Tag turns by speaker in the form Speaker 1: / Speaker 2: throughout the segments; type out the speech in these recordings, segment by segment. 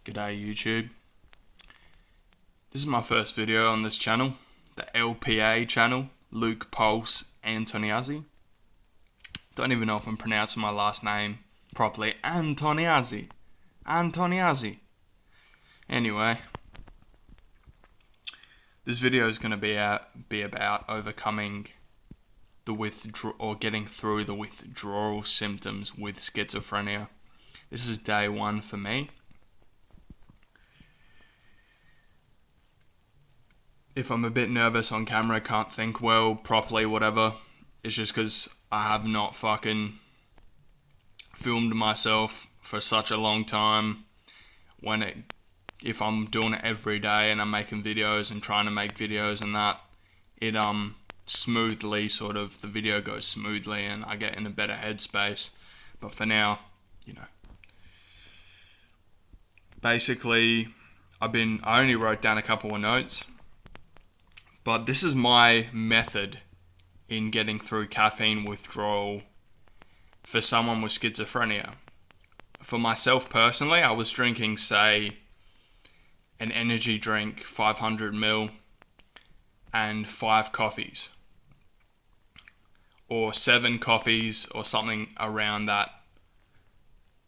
Speaker 1: G'day YouTube. This is my first video on this channel, the LPA channel, Luke Pulse Antoniazzi. Don't even know if I'm pronouncing my last name properly. Antoniazzi. Anyway, this video is going to be about overcoming the getting through the withdrawal symptoms with schizophrenia. This is day one for me. If I'm a bit nervous on camera, can't think well, properly, whatever, it's just because I have not fucking filmed myself for such a long time. If I'm doing it every day and I'm making videos and trying to make videos and that, it smoothly the video goes smoothly and I get in a better headspace. But for now, basically I only wrote down a couple of notes. But this is my method in getting through caffeine withdrawal for someone with schizophrenia. For myself personally, I was drinking, say, an energy drink, 500 ml, and 5 coffees. Or 7 coffees, or something around that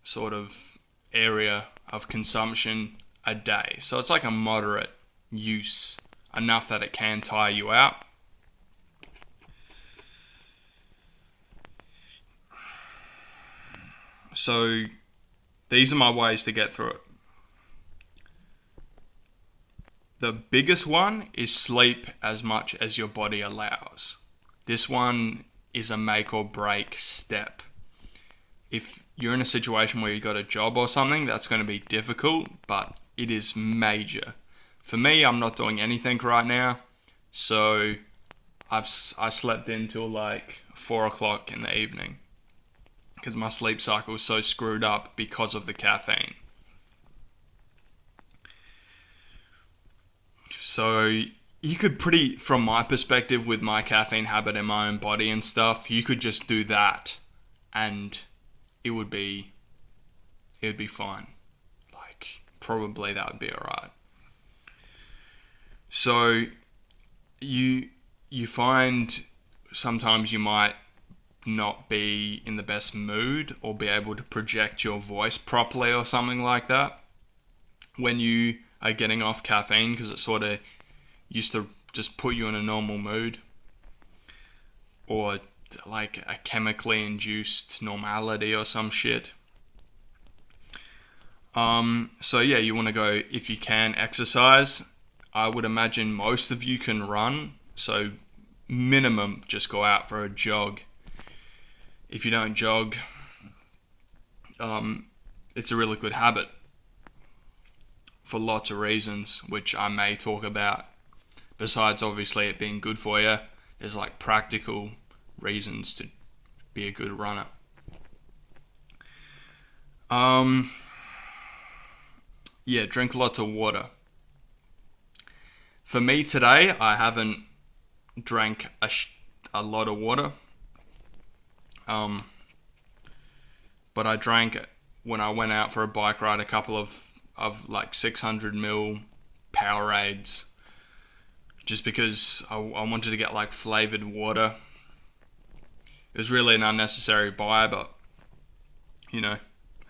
Speaker 1: sort of area of consumption a day. So it's like a moderate use, enough that it can tire you out. So these are my ways to get through it. The biggest one is sleep as much as your body allows. This one is a make or break step. If you're in a situation where you've got a job or something, that's going to be difficult, but it is major. For me, I'm not doing anything right now, so I slept in till like 4 o'clock in the evening because my sleep cycle is so screwed up because of the caffeine. So you could from my perspective with my caffeine habit in my own body and stuff, you could just do that and it would be fine. Like, probably that would be alright. So you find sometimes you might not be in the best mood or be able to project your voice properly or something like that when you are getting off caffeine, because it sort of used to just put you in a normal mood, or like a chemically induced normality or some shit. So yeah, you want to go, if you can, exercise. I would imagine most of you can run, so minimum just go out for a jog. If you don't jog, it's a really good habit for lots of reasons, which I may talk about. Besides obviously it being good for you, there's like practical reasons to be a good runner. Yeah, drink lots of water. For me today, I haven't drank a lot of water. But I drank it when I went out for a bike ride, a couple of like 600 ml Powerades, just because I wanted to get like flavored water. It was really an unnecessary buy, but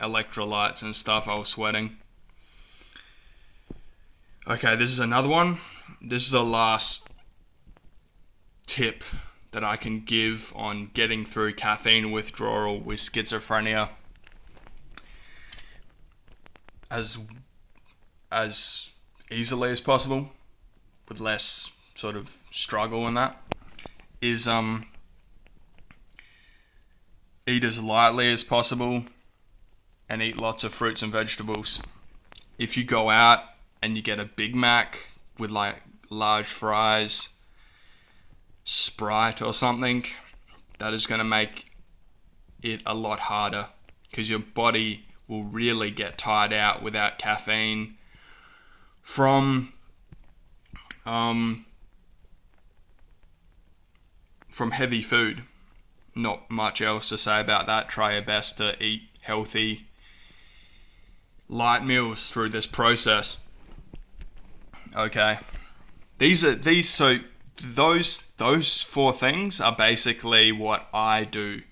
Speaker 1: electrolytes and stuff, I was sweating. Okay, this is another one. This is the last tip that I can give on getting through caffeine withdrawal with schizophrenia as easily as possible, with less sort of struggle in that, is eat as lightly as possible and eat lots of fruits and vegetables. If you go out and you get a Big Mac with like large fries, Sprite or something, that is going to make it a lot harder, because your body will really get tired out without caffeine from heavy food. Not much else to say about that. Try your best to eat healthy light meals through this process. Okay, so those four things are basically what I do,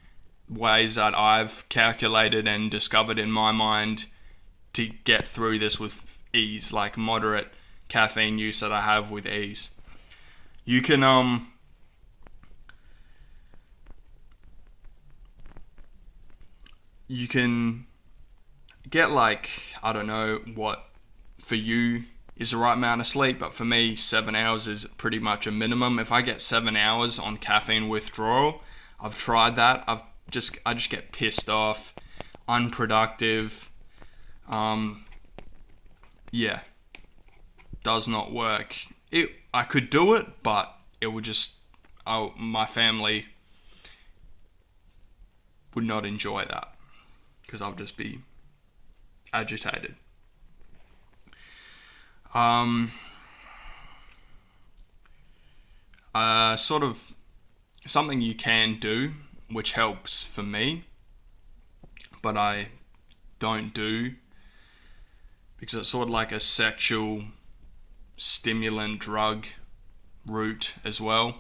Speaker 1: ways that I've calculated and discovered in my mind to get through this with ease, like moderate caffeine use that I have with ease. You can get, like, I don't know what for you is the right amount of sleep, but for me 7 hours is pretty much a minimum. If I get 7 hours on caffeine withdrawal, I've tried that, I just get pissed off, unproductive. Yeah, does not work. I could do it, but it would just, my family would not enjoy that because I'll just be agitated. Sort of something you can do, which helps for me, but I don't do because it's sort of like a sexual stimulant drug route as well,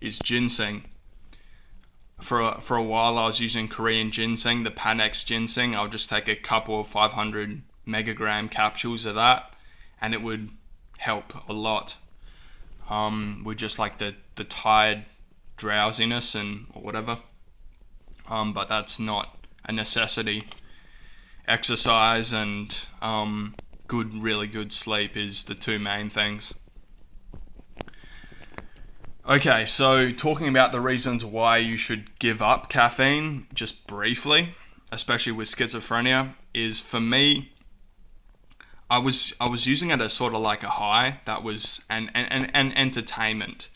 Speaker 1: is ginseng. For a while I was using Korean ginseng, the Panex ginseng. I'll just take a couple of 500 megagram capsules of that and it would help a lot with just like the tired drowsiness and or whatever, but that's not a necessity. Exercise and really good sleep is the two main things. Okay, so talking about the reasons why you should give up caffeine, just briefly, especially with schizophrenia, is for me, I was using it as sort of like a high that was an entertainment.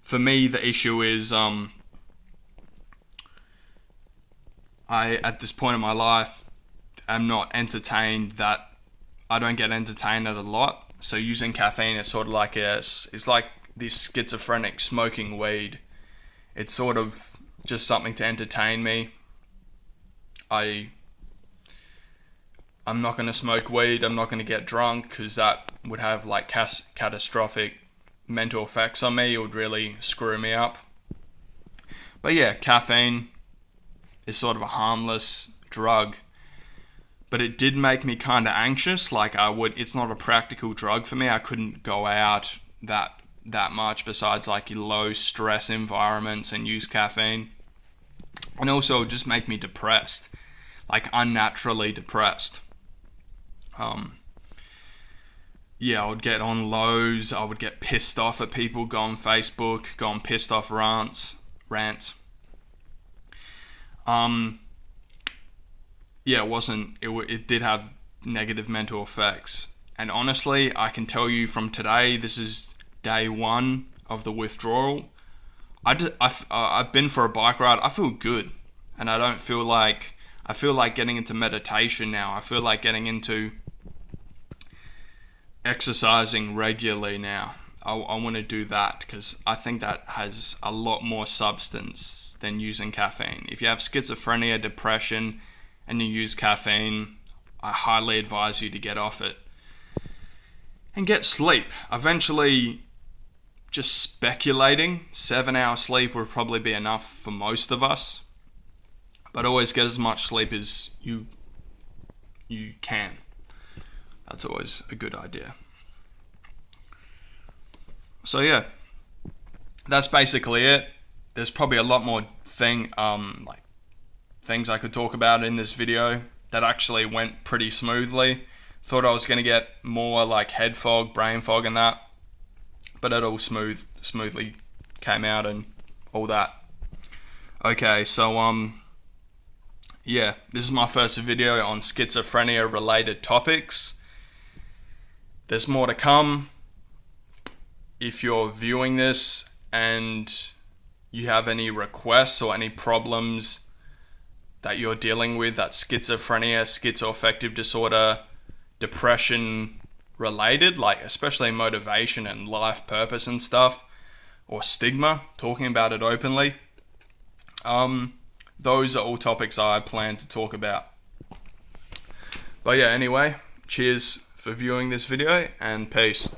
Speaker 1: For me, the issue is I at this point in my life am not entertained that I don't get entertained at a lot. So using caffeine is sort of like it's like this schizophrenic smoking weed. It's sort of just something to entertain me. I'm not going to smoke weed. I'm not going to get drunk because that would have like catastrophic mental effects on me. It would really screw me up. But yeah, caffeine is sort of a harmless drug. But it did make me kind of anxious. Like it's not a practical drug for me. I couldn't go out that much besides like low stress environments and use caffeine. And also it would just make me depressed, like unnaturally depressed. Yeah, I would get on lows. I would get pissed off at people, go on Facebook, go on pissed off rants. Yeah, it did have negative mental effects. And honestly, I can tell you from today, this is day one of the withdrawal. I've been for a bike ride. I feel good, and I feel like getting into meditation now. I feel like getting into exercising regularly now. I want to do that because I think that has a lot more substance than using caffeine. If you have schizophrenia, depression, and you use caffeine, I highly advise you to get off it and get sleep. Eventually, just speculating, 7-hour sleep would probably be enough for most of us, but always get as much sleep as you can. That's always a good idea. So yeah, that's basically it. There's probably a lot more things I could talk about in this video that actually went pretty smoothly. Thought I was going to get more like head fog, brain fog and that, but it all smoothly came out and all that. Okay, so yeah, this is my first video on schizophrenia related topics. There's more to come. If you're viewing this and you have any requests or any problems that you're dealing with, that's schizophrenia, schizoaffective disorder, depression related, like especially motivation and life purpose and stuff, or stigma, talking about it openly, those are all topics I plan to talk about. But yeah, anyway, cheers for viewing this video and peace.